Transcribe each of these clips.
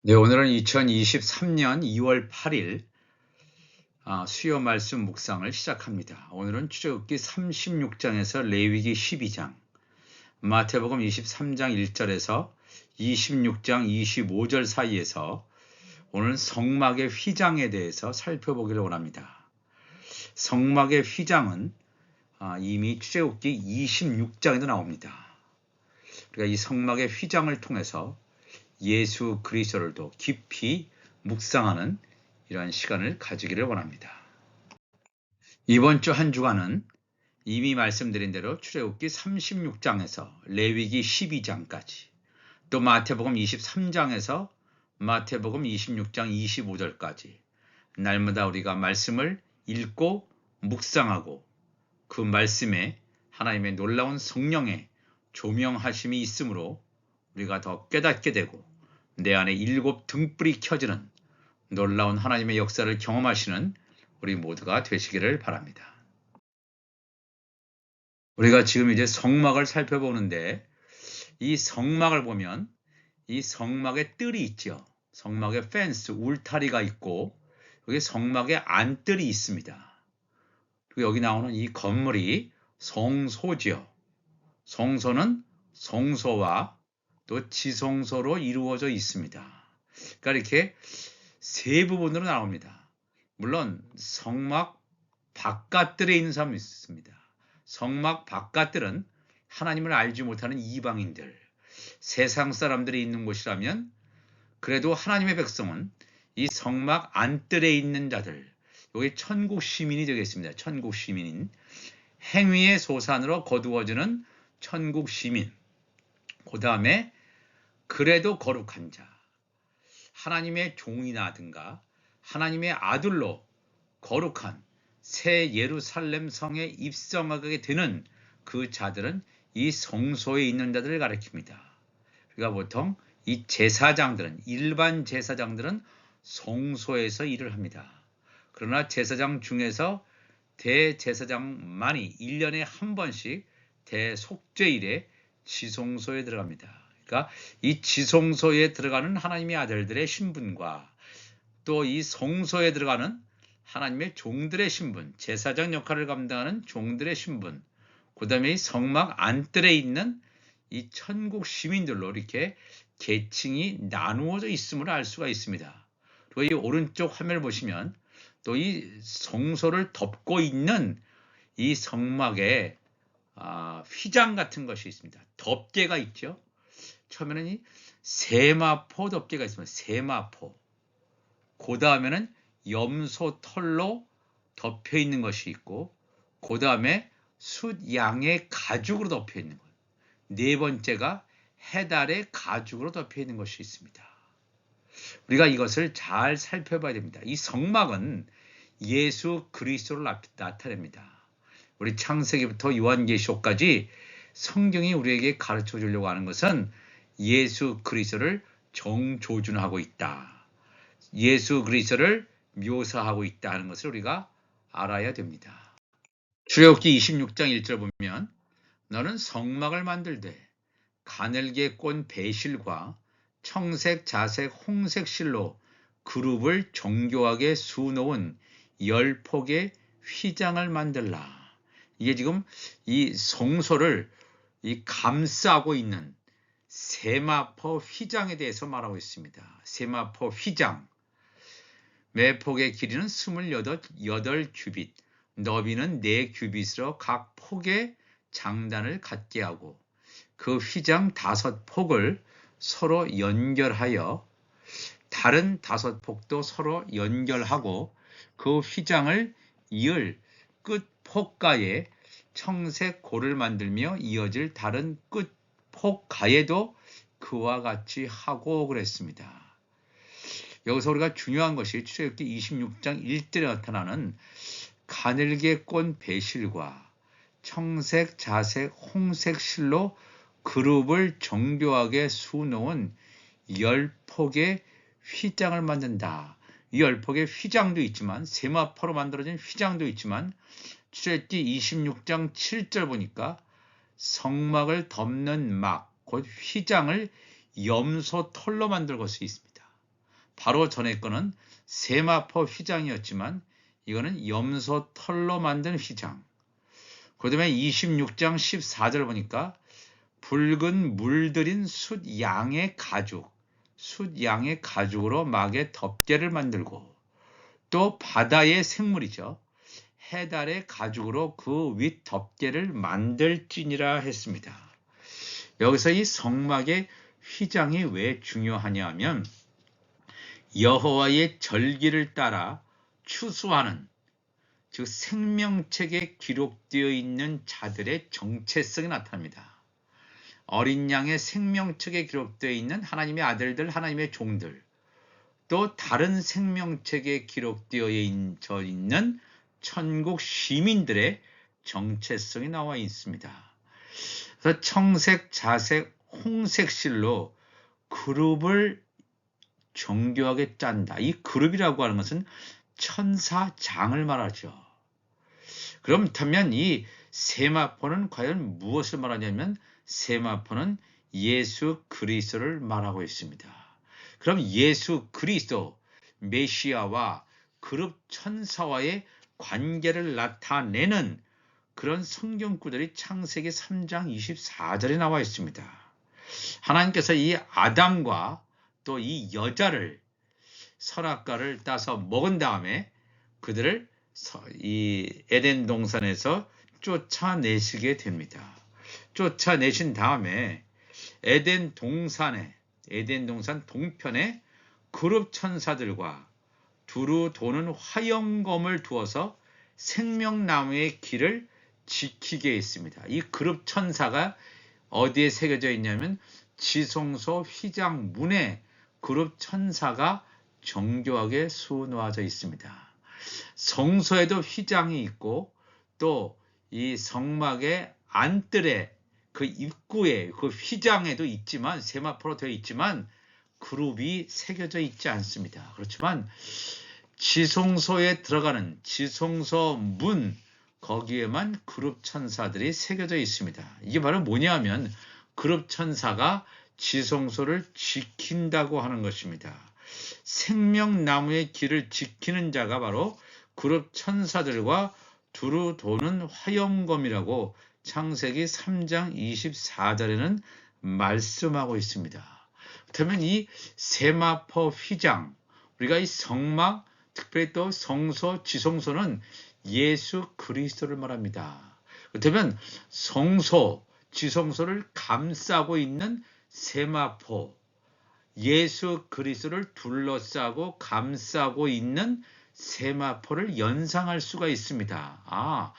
네, 오늘은 2023년 2월 8일 수요 말씀 묵상을 시작합니다. 오늘은 출애굽기 36장에서 레위기 12장, 마태복음 23장 1절에서 26장 25절 사이에서 오늘 성막의 휘장에 대해서 살펴보기를 원합니다. 성막의 휘장은 이미 출애굽기 26장에도 나옵니다. 우리가 이 성막의 휘장을 통해서 예수 그리스도를 더 깊이 묵상하는 이러한 시간을 가지기를 원합니다. 이번 주 한 주간은 이미 말씀드린 대로 출애굽기 36장에서 레위기 12장까지, 또 마태복음 23장에서 마태복음 26장 25절까지 날마다 우리가 말씀을 읽고 묵상하고 그 말씀에 하나님의 놀라운 성령의 조명하심이 있으므로 우리가 더 깨닫게 되고 내 안에 7 등불이 켜지는 놀라운 하나님의 역사를 경험하시는 우리 모두가 되시기를 바랍니다. 우리가 지금 이제 성막을 살펴보는데, 이 성막을 보면 이 성막에 뜰이 있죠. 성막에 펜스, 울타리가 있고 여기 성막에 안뜰이 있습니다. 그리고 여기 나오는 이 건물이 성소죠. 성소는 성소와 또 지성소로 이루어져 있습니다. 그러니까 이렇게 세 부분으로 나옵니다. 물론 성막 바깥들에 있는 사람이 있습니다. 성막 바깥들은 하나님을 알지 못하는 이방인들, 세상 사람들이 있는 곳이라면, 그래도 하나님의 백성은 이 성막 안뜰에 있는 자들, 여기 천국 시민이 되겠습니다. 천국 시민인, 행위의 소산으로 거두어지는 천국 시민, 그 다음에 그래도 거룩한 자, 하나님의 종이라든가 하나님의 아들로 거룩한 새 예루살렘 성에 입성하게 되는 그 자들은 이 성소에 있는 자들을 가리킵니다. 그러니까 보통 이 제사장들은, 일반 제사장들은 성소에서 일을 합니다. 그러나 제사장 중에서 대제사장만이 1년에 한 번씩 대속죄일에 지성소에 들어갑니다. 그러니까 이 지성소에 들어가는 하나님의 아들들의 신분과 또 이 성소에 들어가는 하나님의 종들의 신분, 제사장 역할을 감당하는 종들의 신분, 그 다음에 이 성막 안뜰에 있는 이 천국 시민들로 이렇게 계층이 나누어져 있음을 알 수가 있습니다. 그리고 이 오른쪽 화면을 보시면 또 이 성소를 덮고 있는 이 성막에 휘장 같은 것이 있습니다. 덮개가 있죠. 처음에는 이 세마포 덮개가 있습니다. 세마포. 그 다음에는 염소 털로 덮여 있는 것이 있고, 그 다음에 숫양의 가죽으로 덮여 있는 것. 네 번째가 해달의 가죽으로 덮여 있는 것이 있습니다. 우리가 이것을 잘 살펴봐야 됩니다. 이 성막은 예수 그리스도를 나타냅니다. 우리 창세기부터 요한계시록까지 성경이 우리에게 가르쳐 주려고 하는 것은 예수 그리스도를 정조준하고 있다, 예수 그리스도를 묘사하고 있다 하는 것을 우리가 알아야 됩니다. 출애굽기 26장 1절 보면, 너는 성막을 만들되 가늘게 꼰 배실과 청색, 자색, 홍색 실로 그룹을 정교하게 수놓은 10폭의 휘장을 만들라. 이게 지금 이 성소를 감싸고 있는 세마포 휘장에 대해서 말하고 있습니다. 세마포 휘장. 매 폭의 길이는 28규빗, 너비는 4규빗으로 각 폭의 장단을 갖게 하고 그 휘장 5폭을 서로 연결하여 다른 5폭도 서로 연결하고 그 휘장을 이을 끝 폭가에 청색 고를 만들며 이어질 다른 끝 폭가에도 그와 같이 하고 그랬습니다. 여기서 우리가 중요한 것이 출애굽기 26장 1절에 나타나는 가늘게 꼰 배실과 청색, 자색, 홍색 실로 그룹을 정교하게 수놓은 10폭의 휘장을 만든다. 이 10폭의 휘장도 있지만, 세마포로 만들어진 휘장도 있지만, 출애굽기 26장 7절 보니까 성막을 덮는 막, 곧 휘장을 염소 털로 만들 것이 있습니다. 바로 전에 거는 세마포 휘장이었지만 이거는 염소 털로 만든 휘장. 그다음에 26장 14절 보니까 붉은 물들인 숫양의 가죽으로 막의 덮개를 만들고, 또 바다의 생물이죠, 해달의 가죽으로 그 윗 덮개를 만들지니라 했습니다. 여기서 이 성막의 휘장이 왜 중요하냐 하면 여호와의 절기를 따라 추수하는, 즉 생명책에 기록되어 있는 자들의 정체성이 나타납니다. 어린 양의 생명책에 기록되어 있는 하나님의 아들들, 하나님의 종들, 또 다른 생명책에 기록되어 있는 천국 시민들의 정체성이 나와 있습니다. 그래서 청색, 자색, 홍색 실로 그룹을 정교하게 짠다. 이 그룹이라고 하는 것은 천사장을 말하죠. 그렇다면 이 세마포는 과연 무엇을 말하냐면 세마포는 예수 그리스도를 말하고 있습니다. 그럼 예수 그리스도, 메시아와 그룹 천사와의 관계를 나타내는 그런 성경구절이 창세기 3장 24절에 나와 있습니다. 하나님께서 이 아담과 또 이 여자를 선악과를 따서 먹은 다음에 그들을 이 에덴 동산에서 쫓아내시게 됩니다. 쫓아내신 다음에 에덴 동산 동편에 그룹 천사들과 두루 도는 화영검을 두어서 생명나무의 길을 지키게 했습니다. 이 그룹 천사가 어디에 새겨져 있냐면 지성소 휘장 문에 그룹 천사가 정교하게 수놓아져 있습니다. 성소에도 휘장이 있고 또 이 성막의 안뜰에 그 입구에 그 휘장에도 있지만, 세마포로 되어 있지만 그룹이 새겨져 있지 않습니다. 그렇지만 지성소에 들어가는 지성소 문, 거기에만 그룹 천사들이 새겨져 있습니다. 이게 바로 뭐냐 하면 그룹 천사가 지성소를 지킨다고 하는 것입니다. 생명나무의 길을 지키는 자가 바로 그룹 천사들과 두루 도는 화영검이라고 창세기 3장 24절에는 말씀하고 있습니다. 그렇다면 이 세마포 휘장, 우리가 이 성막, 특별히 또 성소, 지성소는 예수 그리스도를 말합니다. 그렇다면 성소, 지성소를 감싸고 있는 세마포, 예수 그리스도를 둘러싸고 감싸고 있는 세마포를 연상할 수가 있습니다.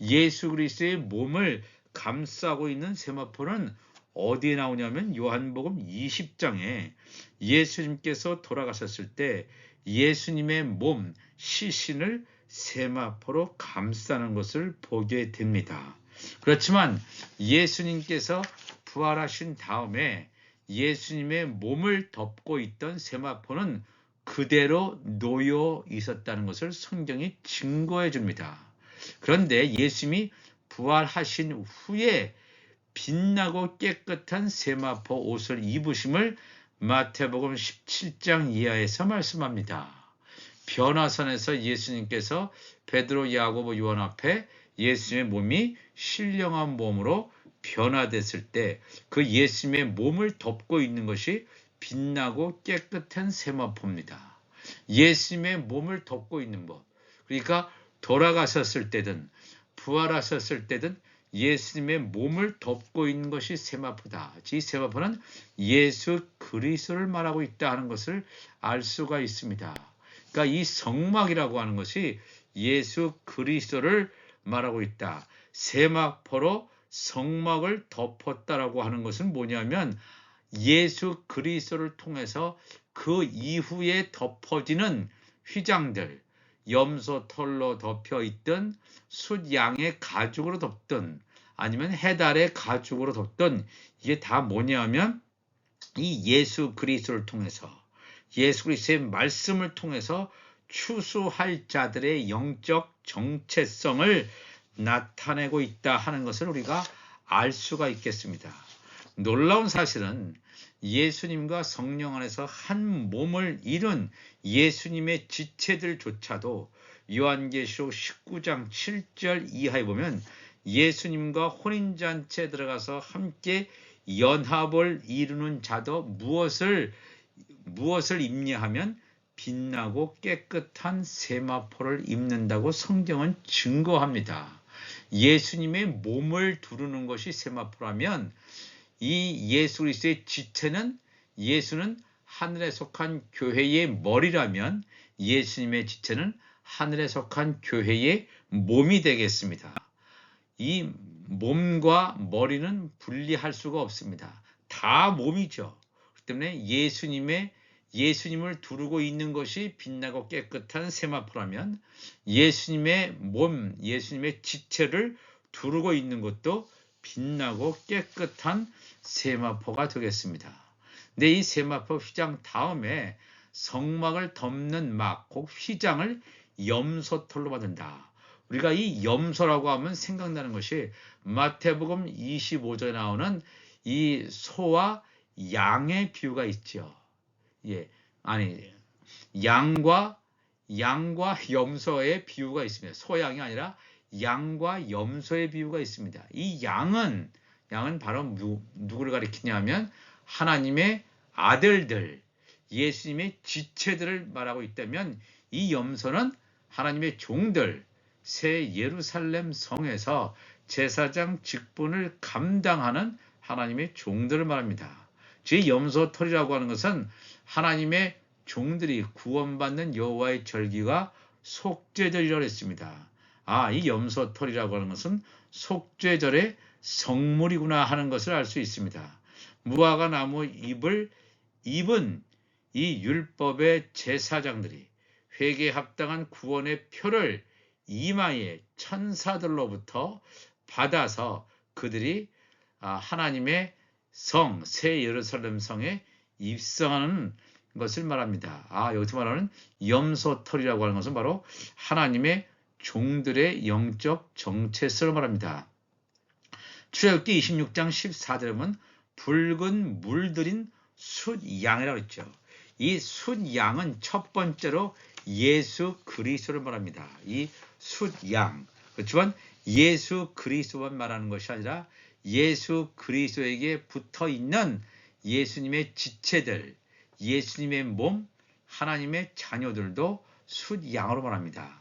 예수 그리스도의 몸을 감싸고 있는 세마포는 어디에 나오냐면 요한복음 20장에 예수님께서 돌아가셨을 때 예수님의 몸, 시신을 세마포로 감싸는 것을 보게 됩니다. 그렇지만 예수님께서 부활하신 다음에 예수님의 몸을 덮고 있던 세마포는 그대로 놓여 있었다는 것을 성경이 증거해 줍니다. 그런데 예수님이 부활하신 후에 빛나고 깨끗한 세마포 옷을 입으심을 마태복음 17장 이하에서 말씀합니다. 변화산에서 예수님께서 베드로, 야고보, 요한 앞에 예수님의 몸이 신령한 몸으로 변화됐을 때 그 예수님의 몸을 덮고 있는 것이 빛나고 깨끗한 세마포입니다. 예수님의 몸을 덮고 있는 것. 그러니까 돌아가셨을 때든 부활하셨을 때든 예수님의 몸을 덮고 있는 것이 세마포다. 이 세마포는 예수 그리스도를 말하고 있다 하는 것을 알 수가 있습니다. 그러니까 이 성막이라고 하는 것이 예수 그리스도를 말하고 있다. 세마포로 성막을 덮었다라고 하는 것은 뭐냐면 예수 그리스도를 통해서 그 이후에 덮어지는 휘장들, 염소 털로 덮여 있던 숫양의 가죽으로 덮던 아니면 해달의 가죽으로 덮던, 이게 다 뭐냐면 이 예수 그리스도를 통해서, 예수 그리스도의 말씀을 통해서 추수할 자들의 영적 정체성을 나타내고 있다 하는 것을 우리가 알 수가 있겠습니다. 놀라운 사실은 예수님과 성령 안에서 한 몸을 이룬 예수님의 지체들조차도 요한계시록 19장 7절 이하에 보면 예수님과 혼인잔치에 들어가서 함께 연합을 이루는 자도 무엇을 입냐하면 빛나고 깨끗한 세마포를 입는다고 성경은 증거합니다. 예수님의 몸을 두르는 것이 세마포라면 이 예수 그리스도의 지체는 예수는 하늘에 속한 교회의 머리라면 예수님의 지체는 하늘에 속한 교회의 몸이 되겠습니다. 이 몸과 머리는 분리할 수가 없습니다. 다 몸이죠. 그렇기 때문에 예수님을 두르고 있는 것이 빛나고 깨끗한 세마포라면 예수님의 몸, 예수님의 지체를 두르고 있는 것도 빛나고 깨끗한 세마포가 되겠습니다. 근데 이 세마포 휘장 다음에 성막을 덮는 막, 곧 휘장을 염소털로 만든다. 우리가 이 염소라고 하면 생각나는 것이 마태복음 25절에 나오는 이 소와 양의 비유가 있죠. 예, 아니 양과 염소의 비유가 있습니다. 소양이 아니라 양과 염소의 비유가 있습니다. 이 양은 바로 누구를 가리키냐면 하나님의 아들들, 예수님의 지체들을 말하고 있다면 이 염소는 하나님의 종들, 새 예루살렘 성에서 제사장 직분을 감당하는 하나님의 종들을 말합니다. 즉 염소 털이라고 하는 것은 하나님의 종들이 구원받는 여호와의 절기가 속죄절이라고 했습니다. 이 염소 털이라고 하는 것은 속죄절의 성물이구나 하는 것을 알 수 있습니다. 무화과 나무 잎을 입은 이 율법의 제사장들이 회개에 합당한 구원의 표를 이마에 천사들로부터 받아서 그들이 하나님의 성, 새 예루살렘 성에 입성하는 것을 말합니다. 여기서 말하는 염소털이라고 하는 것은 바로 하나님의 종들의 영적 정체성을 말합니다. 출애굽기 26장 14절에 보면 붉은 물들인 숫양이라고 했죠. 이 숫양은 첫 번째로 예수 그리스도를 말합니다. 이 숫양. 그렇지만 예수 그리스도만 말하는 것이 아니라 예수 그리스도에게 붙어 있는 예수님의 지체들, 예수님의 몸, 하나님의 자녀들도 숫양으로 말합니다.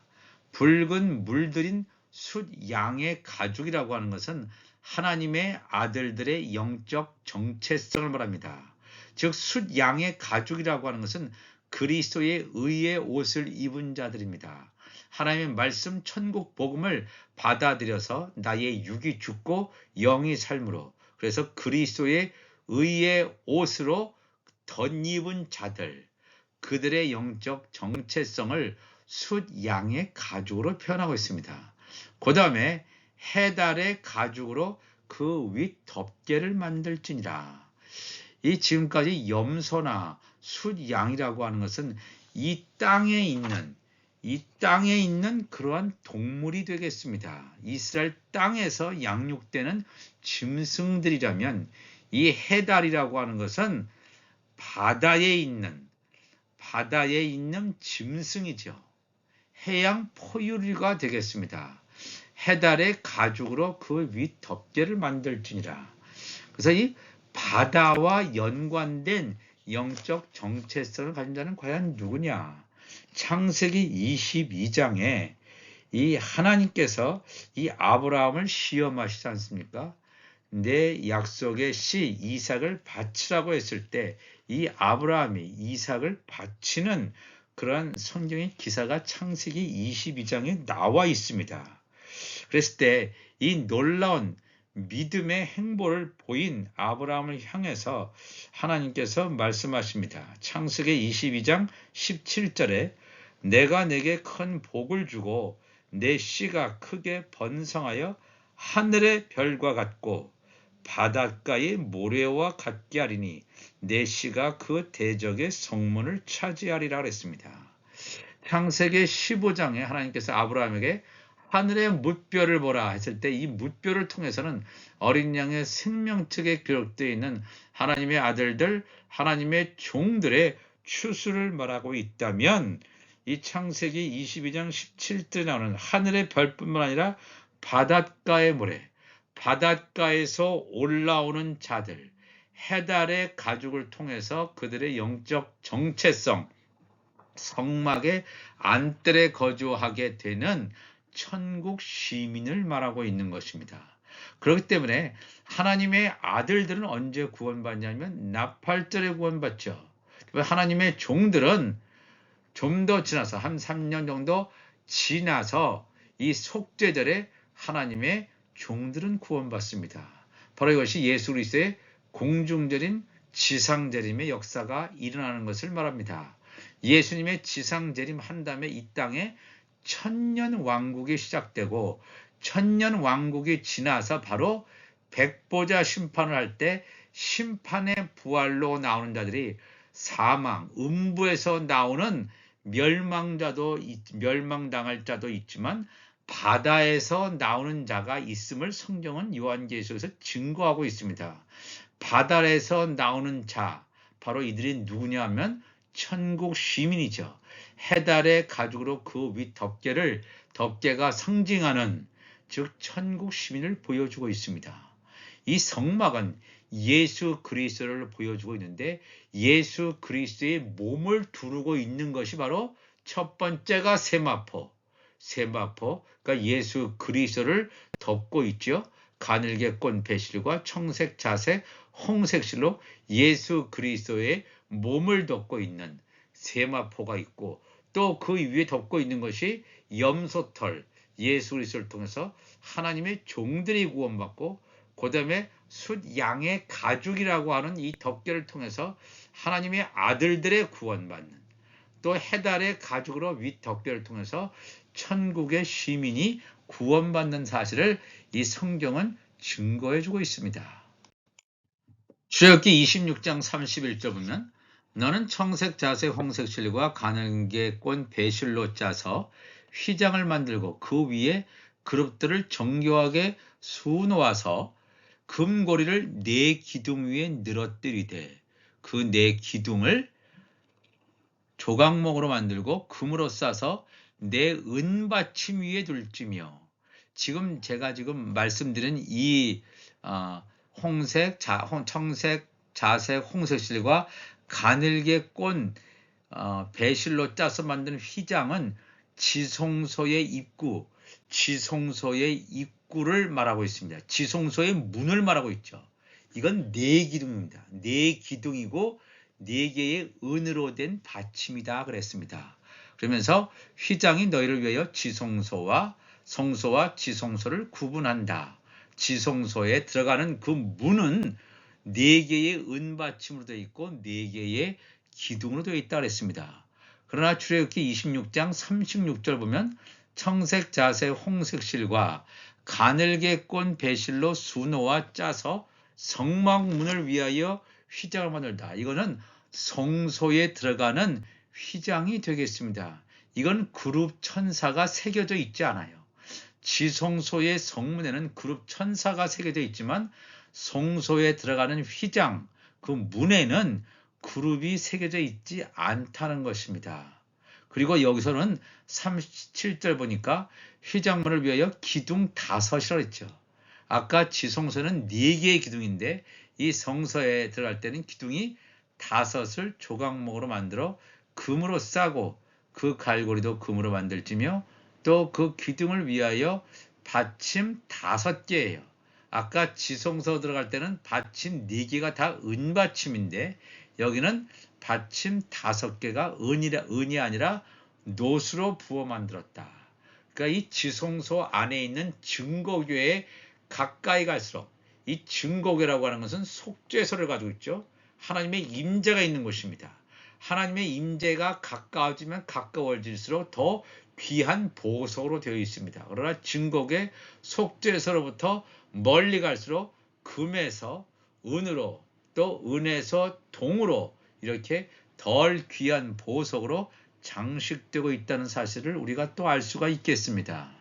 붉은 물들인 숫양의 가죽이라고 하는 것은 하나님의 아들들의 영적 정체성을 말합니다. 즉 숫양의 가죽이라고 하는 것은 그리스도의 의의 옷을 입은 자들입니다. 하나님의 말씀 천국 복음을 받아들여서 나의 육이 죽고 영이 삶으로, 그래서 그리스도의 의의 옷으로 덧입은 자들, 그들의 영적 정체성을 숫양의 가죽으로 표현하고 있습니다. 그 다음에 해달의 가죽으로 그 윗 덮개를 만들지니라. 이 지금까지 염소나 숫양이라고 하는 것은 이 땅에 있는 그러한 동물이 되겠습니다. 이스라엘 땅에서 양육되는 짐승들이라면 이 해달이라고 하는 것은 바다에 있는 짐승이죠. 해양 포유류가 되겠습니다. 해달의 가죽으로 그 윗 덮개를 만들지니라. 그래서 이 바다와 연관된 영적 정체성을 가진 자는 과연 누구냐? 창세기 22장에 이 하나님께서 이 아브라함을 시험하시지 않습니까? 내 약속의 씨 이삭을 바치라고 했을 때 이 아브라함이 이삭을 바치는 그러한 성경의 기사가 창세기 22장에 나와 있습니다. 그랬을 때 이 놀라운 믿음의 행보를 보인 아브라함을 향해서 하나님께서 말씀하십니다. 창세기 22장 17절에 내가 내게 큰 복을 주고 내 씨가 크게 번성하여 하늘의 별과 같고 바닷가의 모래와 같게 하리니 내 씨가 그 대적의 성문을 차지하리라 그랬습니다. 창세기 15장에 하나님께서 아브라함에게 하늘의 뭇별을 보라 했을 때 이 뭇별을 통해서는 어린 양의 생명책에 기록되어 있는 하나님의 아들들, 하나님의 종들의 추수를 말하고 있다면 이 창세기 22장 17절에 나오는 하늘의 별뿐만 아니라 바닷가의 모래, 바닷가에서 올라오는 자들, 해달의 가죽을 통해서 그들의 영적 정체성, 성막의 안뜰에 거주하게 되는 천국 시민을 말하고 있는 것입니다. 그렇기 때문에 하나님의 아들들은 언제 구원받냐면 나팔절에 구원받죠. 하나님의 종들은 좀 더 지나서 한 3년 정도 지나서 이 속죄절에 하나님의 종들은 구원받습니다. 바로 이것이 예수 그리스도의 공중절인 지상재림의 역사가 일어나는 것을 말합니다. 예수님의 지상재림 한 다음에 이 땅에 천년 왕국이 시작되고 천년 왕국이 지나서 바로 백보자 심판을 할 때 심판의 부활로 나오는 자들이 사망, 음부에서 나오는 멸망당할 자도 있지만 바다에서 나오는 자가 있음을 성경은 요한계시록에서 증거하고 있습니다. 바다에서 나오는 자, 바로 이들이 누구냐 하면 천국 시민이죠. 해달의 가죽으로 그 윗 덮개가 상징하는 즉 천국 시민을 보여주고 있습니다. 이 성막은 예수 그리스도를 보여주고 있는데 예수 그리스도의 몸을 두르고 있는 것이 바로 첫 번째가 세마포, 그러니까 예수 그리스도를 덮고 있죠. 가늘게 꼰 배실과 청색, 자색, 홍색실로 예수 그리스도의 몸을 덮고 있는 세마포가 있고 또 그 위에 덮고 있는 것이 염소털, 예수 그리스도를 통해서 하나님의 종들이 구원받고 그 다음에 숫 양의 가죽이라고 하는 이 덮개를 통해서 하나님의 아들들의 구원받는 또 해달의 가죽으로 윗 덮개를 통해서 천국의 시민이 구원받는 사실을 이 성경은 증거해주고 있습니다. 출애굽기 26장 31절 보면 너는 청색, 자색, 홍색 실과 가늘게 꼰 배실로 짜서 휘장을 만들고 그 위에 그룹들을 정교하게 수놓아서 금고리를 네 기둥 위에 늘어뜨리되 그 네 기둥을 조각목으로 만들고 금으로 싸서 내 은받침 위에 둘지며 제가 말씀드린 이 홍색, 청색, 자색, 홍색 실과 가늘게 꼰 배실로 짜서 만든 휘장은 지성소의 입구를 말하고 있습니다. 지성소의 문을 말하고 있죠. 이건 네 기둥입니다. 네 기둥이고 네 개의 은으로 된 받침이다 그랬습니다. 그러면서 휘장이 너희를 위하여 지성소와 성소와 지성소를 구분한다. 지성소에 들어가는 그 문은 네 개의 은받침으로 되어 있고 네 개의 기둥으로 되어 있다 그랬습니다. 그러나 출애굽기 26장 36절 보면 청색, 자색, 홍색 실과 가늘게 꼰 배실로 수놓아 짜서 성막문을 위하여 휘장을 만들다. 이거는 성소에 들어가는 휘장이 되겠습니다. 이건 그룹 천사가 새겨져 있지 않아요. 지성소의 성문에는 그룹 천사가 새겨져 있지만 성소에 들어가는 휘장, 그 문에는 그룹이 새겨져 있지 않다는 것입니다. 그리고 여기서는 37절 보니까 휘장문을 위하여 기둥 5이라고 했죠. 아까 지성소는 4개의 기둥인데 이 성소에 들어갈 때는 기둥이 5을 조각목으로 만들어 금으로 싸고 그 갈고리도 금으로 만들지며 또 그 기둥을 위하여 받침 5개예요. 아까 지성소 들어갈 때는 받침 4개가 다 은받침인데 여기는 받침 5개가 은이 아니라 노수로 부어 만들었다. 그러니까 이 지성소 안에 있는 증거교회에 가까이 갈수록 이 증거교회라고 하는 것은 속죄소를 가지고 있죠. 하나님의 임재가 있는 곳입니다. 하나님의 임재가 가까워지면 가까워질수록 더 귀한 보석으로 되어 있습니다. 그러나 증거교회 속죄소로부터 멀리 갈수록 금에서 은으로 또 은에서 동으로 이렇게 덜 귀한 보석으로 장식되고 있다는 사실을 우리가 또 알 수가 있겠습니다.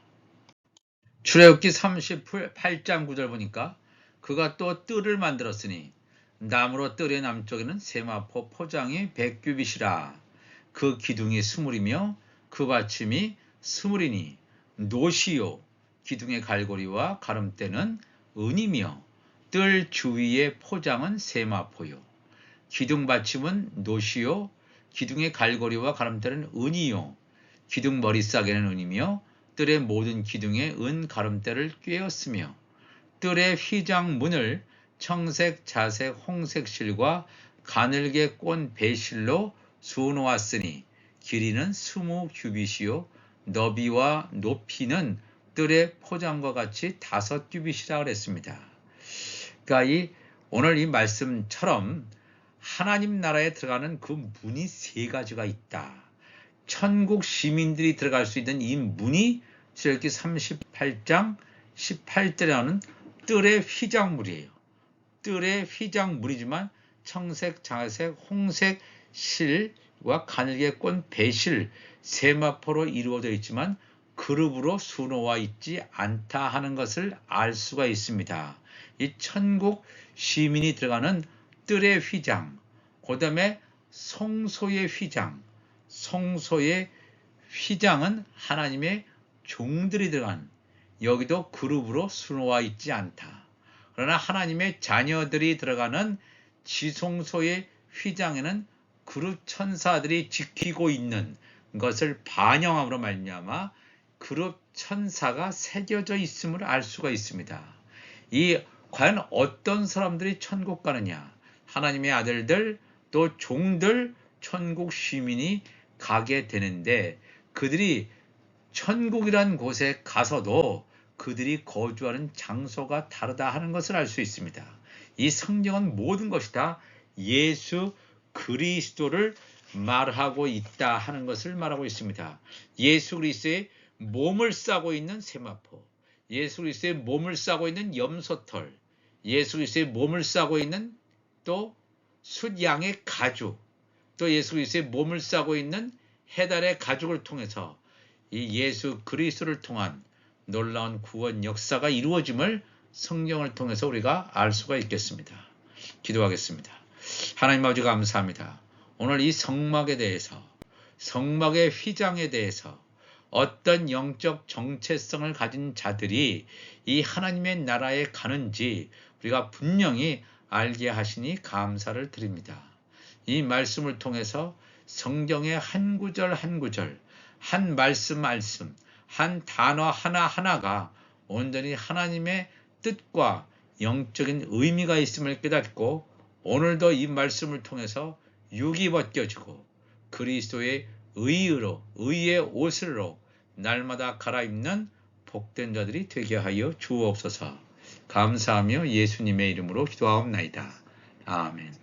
출애굽기 38장 9절 보니까 그가 또 뜰을 만들었으니 나무로 뜰의 남쪽에는 세마포 포장이 100규빗이라. 그 기둥이 스물이며 그 받침이 스물이니 노시요 기둥의 갈고리와 가름대는 은이며 뜰 주위의 포장은 세마포요. 기둥 받침은 노시요 기둥의 갈고리와 가름대는 은이요. 기둥 머리싸개는 은이며 뜰의 모든 기둥에 은 가름대를 꿰었으며 뜰의 휘장 문을 청색, 자색, 홍색 실과 가늘게 꼰 배실로 수놓았으니 길이는 20규빗이요 너비와 높이는 뜰의 포장과 같이 5규빗이라 그랬습니다. 그러니까 오늘 이 말씀처럼 하나님 나라에 들어가는 그 문이 3가지가 있다. 천국 시민들이 들어갈 수 있는 이 문이 출애굽기 38장 18절에 나오는 뜰의 휘장물이에요. 뜰의 휘장물이지만 청색, 자색, 홍색 실과 가늘게 꼰 배실, 세마포로 이루어져 있지만 그룹으로 수놓아 있지 않다 하는 것을 알 수가 있습니다. 이 천국 시민이 들어가는 뜰의 휘장, 그 다음에 성소의 휘장, 성소의 휘장은 하나님의 종들이 들어간, 여기도 그룹으로 수놓아 있지 않다. 그러나 하나님의 자녀들이 들어가는 지성소의 휘장에는 그룹 천사들이 지키고 있는 것을 반영함으로 말미암아 그룹 천사가 새겨져 있음을 알 수가 있습니다. 과연 어떤 사람들이 천국 가느냐? 하나님의 아들들 또 종들 천국 시민이 가게 되는데 그들이 천국이란 곳에 가서도 그들이 거주하는 장소가 다르다 하는 것을 알 수 있습니다. 이 성경은 모든 것이 다 예수 그리스도를 말하고 있다 하는 것을 말하고 있습니다. 예수 그리스도의 몸을 싸고 있는 세마포, 예수 그리스도의 몸을 싸고 있는 염소털, 예수 그리스도의 몸을 싸고 있는 또 숫양의 가죽, 또 예수 그리스도의 몸을 싸고 있는 해달의 가죽을 통해서 이 예수 그리스도를 통한 놀라운 구원 역사가 이루어짐을 성경을 통해서 우리가 알 수가 있겠습니다. 기도하겠습니다. 하나님 아버지 감사합니다. 오늘 이 성막에 대해서, 성막의 휘장에 대해서 어떤 영적 정체성을 가진 자들이 이 하나님의 나라에 가는지 우리가 분명히 알게 하시니 감사를 드립니다. 이 말씀을 통해서 성경의 한 구절 한 구절, 한 말씀 한 단어 하나하나가 온전히 하나님의 뜻과 영적인 의미가 있음을 깨닫고 오늘도 이 말씀을 통해서 육이 벗겨지고 그리스도의 의의 옷으로 날마다 갈아입는 복된 자들이 되게 하여 주옵소서. 감사하며 예수님의 이름으로 기도하옵나이다. 아멘.